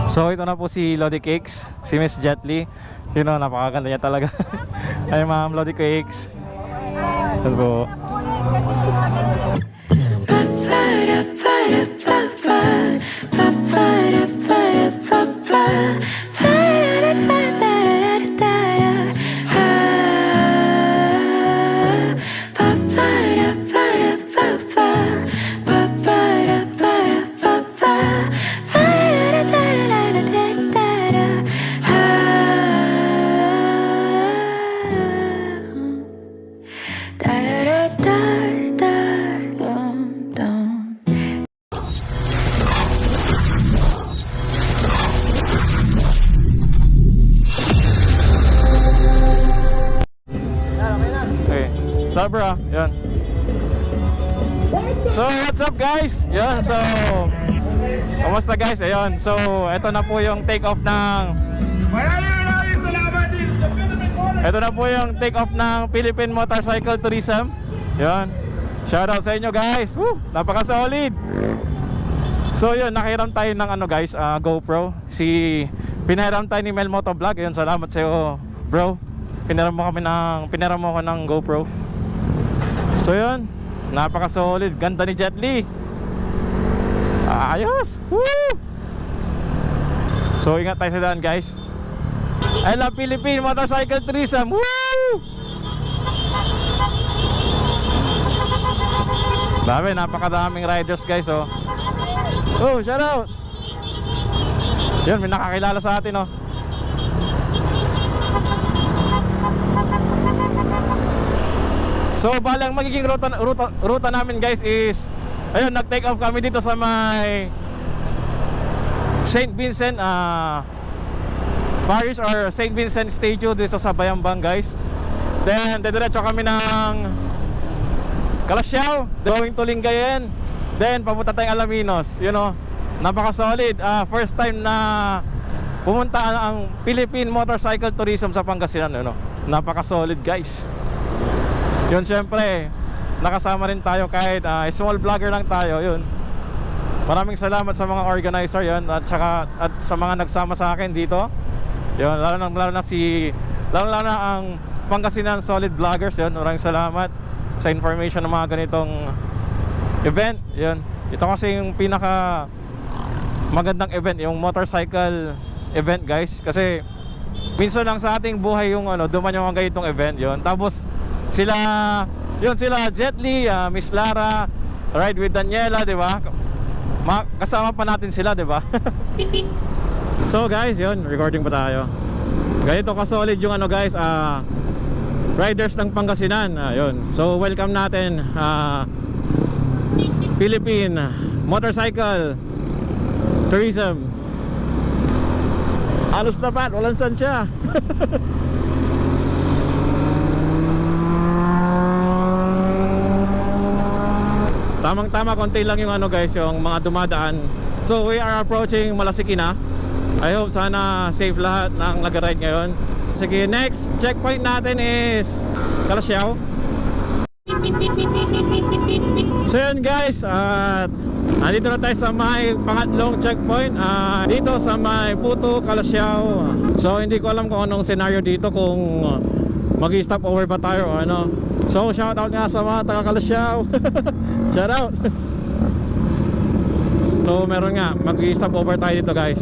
So ito na po si Lodi Cakes, si Miss Jetly. You know, napakaganda niya talaga. Ay ma'am, Lodi Cakes. Ito po. So bro, yun. So what's up guys? Yun, so kamusta guys? Ayun, so ito na po yung take off ng Philippine Motorcycle Tourism. Yun, shout out sa inyo guys. Woo, napaka solid. So yun, nakiram tayo ng ano guys, GoPro. Pinahiram tayo ni Mel Motovlog. Yun, salamat sa iyo bro. Pinahiram mo ko ng GoPro. So yun, napaka solid. Ganda ni Jetly. Ayos. Woo! So ingat tayo sa daan guys. I love Philippine Motorcycle Tourism. Woo! Dami, napakadaming riders guys. Oh, shout out. Yun, may nakakilala sa atin. So bali ang magiging ruta namin guys is, ayun, nag-take off kami dito sa may St. Vincent Parish or St. Vincent Statue dito sa Bayambang guys. Then dediretso kami ng Calasiao, going to Lingayen. Then papunta tayong Alaminos. You know, napaka solid. First time na pumunta ang Philippine Motorcycle Tourism sa Pangasinan. You know, napaka solid guys. Yun, syempre nakasama rin tayo kahit small vlogger lang tayo. Yun, maraming salamat sa mga organizer yun, at sa mga nagsama sa akin dito. Yun, lalo na ang Pangasinan Solid Vloggers. Yun, maraming salamat sa information ng mga ganitong event. Yun, ito kasi yung pinaka magandang event, yung motorcycle event guys, kasi minsan lang sa ating buhay yung duman yung mga ganitong event. Yun, tapos sila Jetly, Miss Lara, Ride with Daniela, di ba? Kasama pa natin sila, di ba? So guys, yun, recording pa tayo. Ganito ka-solid yung guys, riders ng Pangasinan. Yun. So welcome natin Philippine Motorcycle Tourism. Halos tapat, walang sansya. Tamang-tama, konti lang yung guys, yung mga dumadaan. So we are approaching Malasikina. I hope sana safe lahat ng nag-ride ngayon. Sige, next checkpoint natin is Calasiao. So yun guys, andito na tayo sa may pangatlong checkpoint, dito sa may Puto, Calasiao. So hindi ko alam kung anong scenario dito, kung mag-stop over ba tayo o ano. So shout out nga sa mga taga Calasiao. Shout out. So meron nga, mag-stop over tayo dito guys.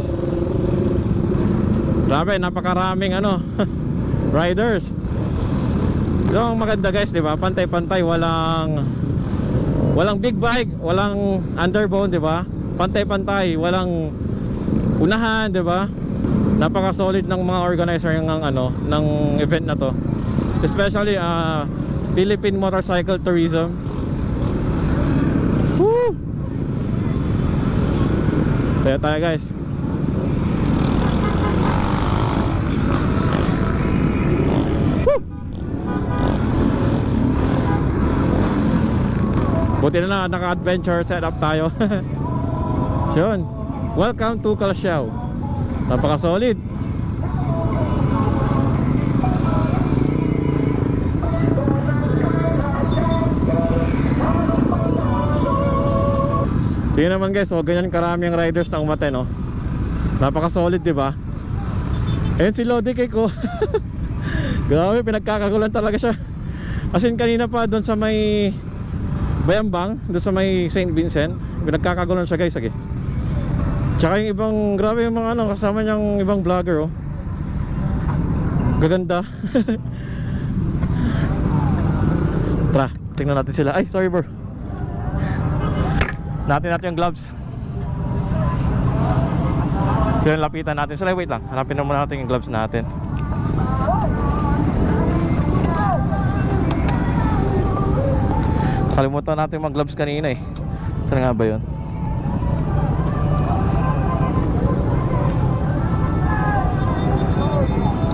Grabe, napakaraming riders. So ang maganda guys, di ba? Pantay-pantay, walang big bike, walang underbone, di ba? Pantay-pantay, walang unahan, di ba? Napaka-solid ng mga organizer ng event na to. Especially Philippine Motorcycle Tourism. Woo! Tayo guys. Woo! Buti na naka-adventure setup tayo. Yun. Welcome to Calasiao. Napaka-solid. Tingnan naman guys, ganyan karami ang riders ng Umate, no? Napaka-solid, di ba? Ayan si Lodi Cake ko. Grabe, pinagkakagulan talaga siya. As in, kanina pa doon sa may Bayambang, doon sa may St. Vincent, pinagkakagulan siya guys, sige. Tsaka yung ibang, grabe yung mga ano, kasama niyang ibang vlogger, oh. Gaganda. Tara, tingnan natin sila. Ay, sorry bro. Natin yung gloves. So yun, lapitan natin sila. Wait lang, hanapin na muna natin yung gloves natin. Kalimutan natin mag gloves kanina eh. Saan nga ba yun?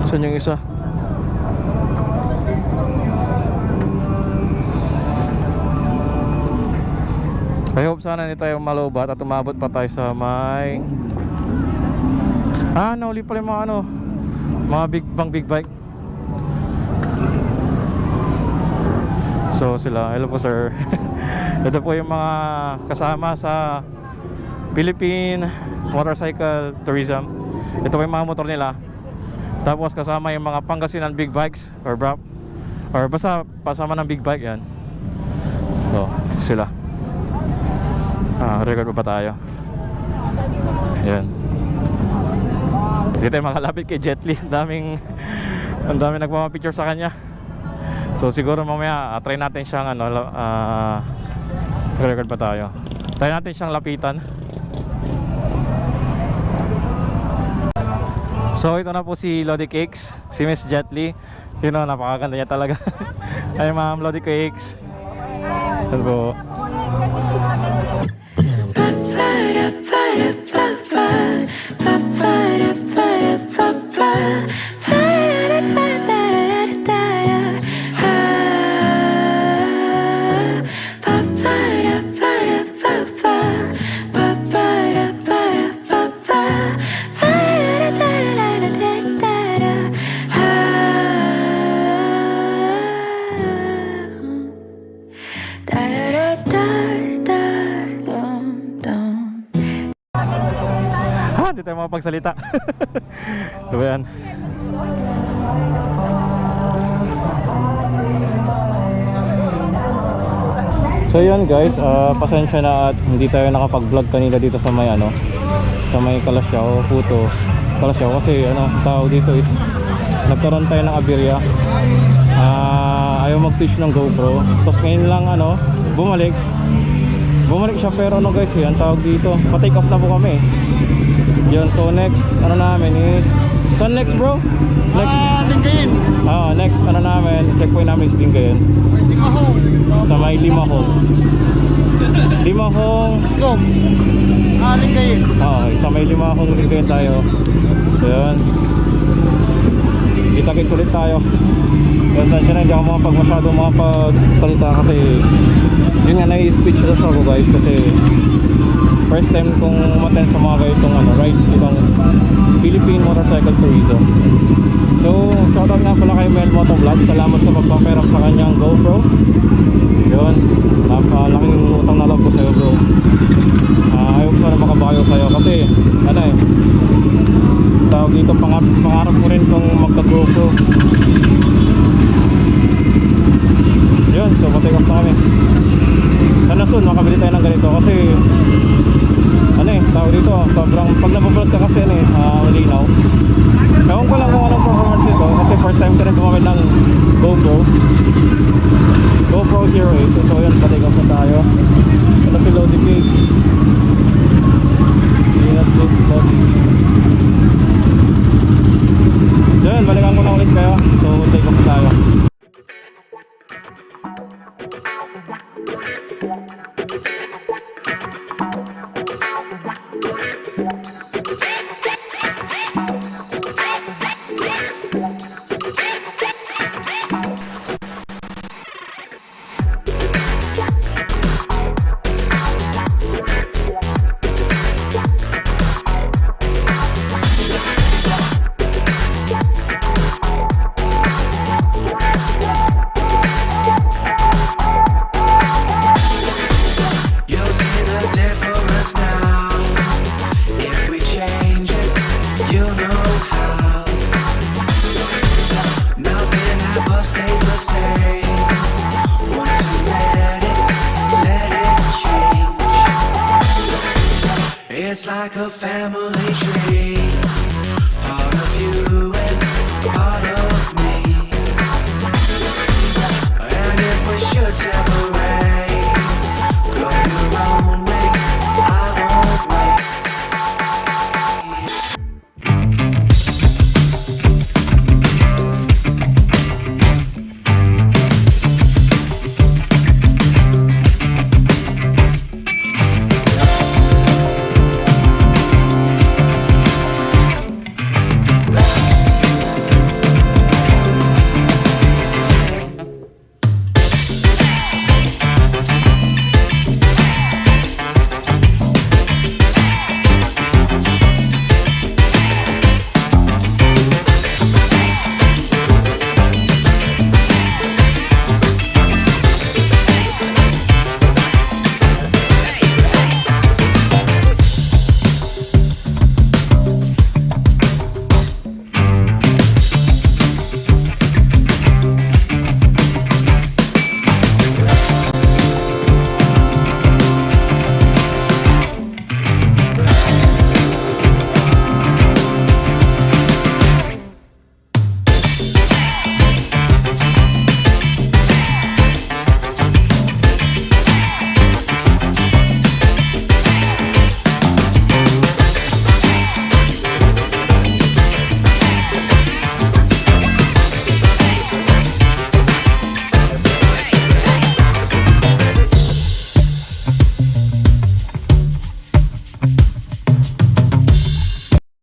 Saan yung isa? I hope sana hindi tayo malubat at umabot pa tayo sa may nauli pala yung mga ano, mga big bike. So sila, hello po sir. Ito po yung mga kasama sa Philippine Motorcycle Tourism. Ito po yung mga motor nila. Tapos kasama yung mga Pangasinan big bikes or basta pasama ng big bike yan. So sila. Record pa tayo. Yan. Hindi tayo makalapit kay Jet Li. Ang daming nagpapapicture sa kanya. So siguro mamaya try natin siyang record pa tayo. Try natin siyang lapitan. So ito na po si Lodi Cakes, si Miss Jet Li. You know, napakaganda niya talaga. Ay ma'am, Lodi Cakes. Ito po. Hindi tayo makapagsalita. Diba yan? So yun guys, pasensya na at hindi tayo nakapag-vlog kanina dito sa may sa may Kalasyaw, Puto Kalasyaw, kasi tao dito is nagkaroon tayo ng aberya. Ayaw mag-switch ng GoPro. Tapos ngayon lang bumalik siya, pero guys, ang tawag dito, pa-take off na po kami. Yun, so next namin is saan next bro? Lingayen. Next namin, checkpoint namin is Lingayen. Limahong. Sa may Limahong. Go. Lingayen. Okay, sa may Limahong Lingayen tayo. So yun, kita-kits ulit tayo. Yun, saan hindi ako masyadong makapagsalita kasi yun nga, nai-speechless ako guys, kasi first time kong umattend sa mga ganitong ride, itong Philippine Motorcycle Tourism. So shoutout nga pala kay Mel Motovlog, salamat sa pagpaperam sa kanyang GoPro. Yun, napalaking utang na loob ko sa'yo bro. Ayaw ko sana makabayo sa'yo kasi tawag dito, pangarap ko rin kung magka-GoPro. Yun, so patay off na kami. Sana soon makabili tayo ng ganito kasi tawag dito, sobrang pag nabablog ka kasi malinaw. Ewan ko lang kung anong performance ito kasi first time ko rin gumamit ng GoPro Hero 8. So yun, patay off na tayo. Ito si Lodi Cake. Yun, balikan ko na ulit kayo. So take off na tayo. family tree. Part of you and part of me. And if we should separate, go your own way, I won't wait.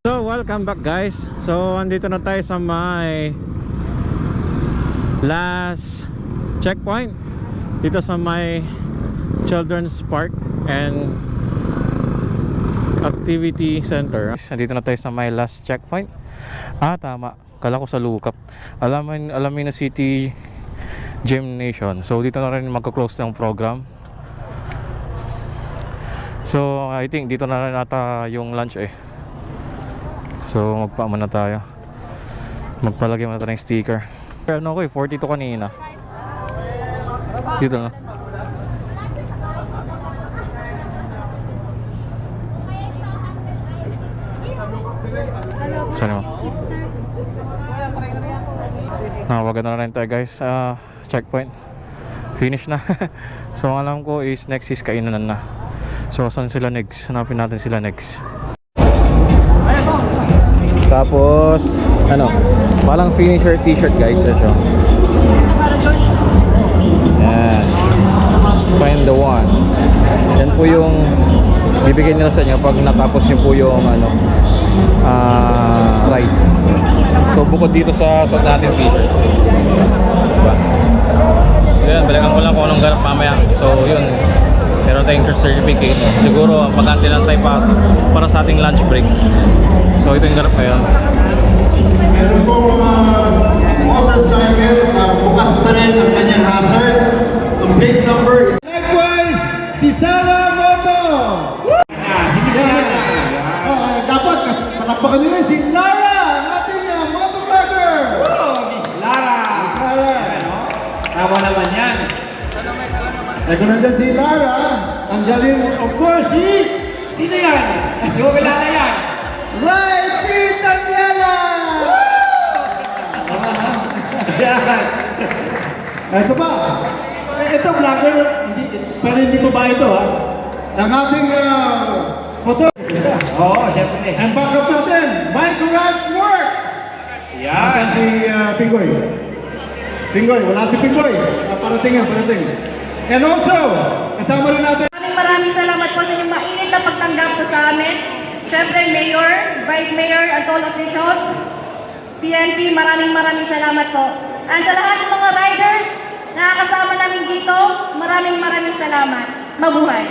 So welcome back guys. So andito na tayo sa may last checkpoint dito sa may Children's Park and Activity Center. Andito na tayo sa may last checkpoint. Tama, kala ko sa Lukap. Alamino City Gymnasium. So dito na rin magko-close ng program. So I think dito na rin ata yung lunch eh. So magpaama na tayo. Magpalagay muna tayo ng sticker. Ano ko 42 kanina. Dito na. Saan mo? Nawagan na rin tayo guys. Checkpoint. Finish na. So ang alam ko is next is kainan na. So saan sila next? Hanapin natin sila next. Tapos ano, palang finisher t-shirt guys ito. Yan. Find the one. Yan po yung bibigyan nila sa inyo pag natapos niyo po yung ano ride. So bukod dito sa suot natin t-shirt. Diba? So yan, balikan ko lang kung anong ganap mamaya. So yun, meron tayong certificate. Siguro mag-antay lang tayo para sa ating lunch break. So ito yung ganap ngayon. Meron po motorcycle, bukas pa rin ang kanyang hazard. Ang plate number is... Likewise, si Sarah Moto! Si Sarah! Dapat, palakpakan nila si Lara, ang ating motovlogger! Miss Lara! Miss Lara! Tama naman yan. Teka nandyan si Lara, Angeline, of course, Sino yan? Hindi ko kilala yan. Right, Pete Daniela! Yan. Ito ba? Ito vlogger, pero hindi pa ba ito ha? Ang ating photo. Oo, syempre. Ang backup natin, My Garage Works! Yan. Nasaan si Pingoy? Pingoy, wala si Pingoy. Parating. And also, kasama rin natin. Maraming salamat po sa inyong mainit na pagtanggap po sa amin. Siyempre, Mayor, Vice Mayor, at all officials, PNP, maraming salamat po. And sa lahat ng mga riders na kasama namin dito, maraming salamat. Mabuhay!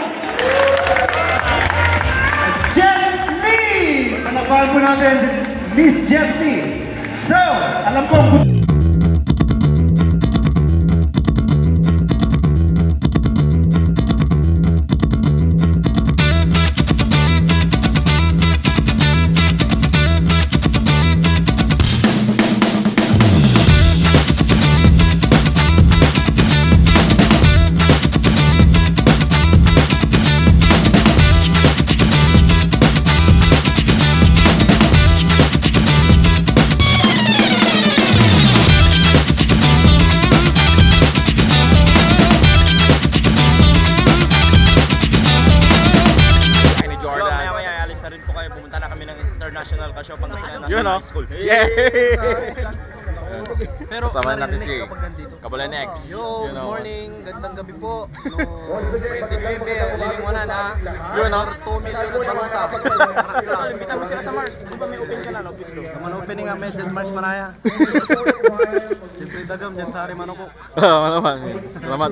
Jet Lee! Palakpakan po natin si Miss Jet Lee. So, alam ko pumunta na kami ng International Casio Pangasinan Yun, National oh. High School. Yeah! Pero Kasama natin si kapag nandito. Kabalanex. Yo, You good know. morning. Gandang gabi po. No, 29, living mo na na. Yun, no? 2 million at baluta. Imbita mo sila sa Mars. Di ba may open ka na, no? Pisto. Naman opening nga, med dyan Mars Manaya. Siyempre dagam dyan sa Arimanoko. Oo naman. Salamat.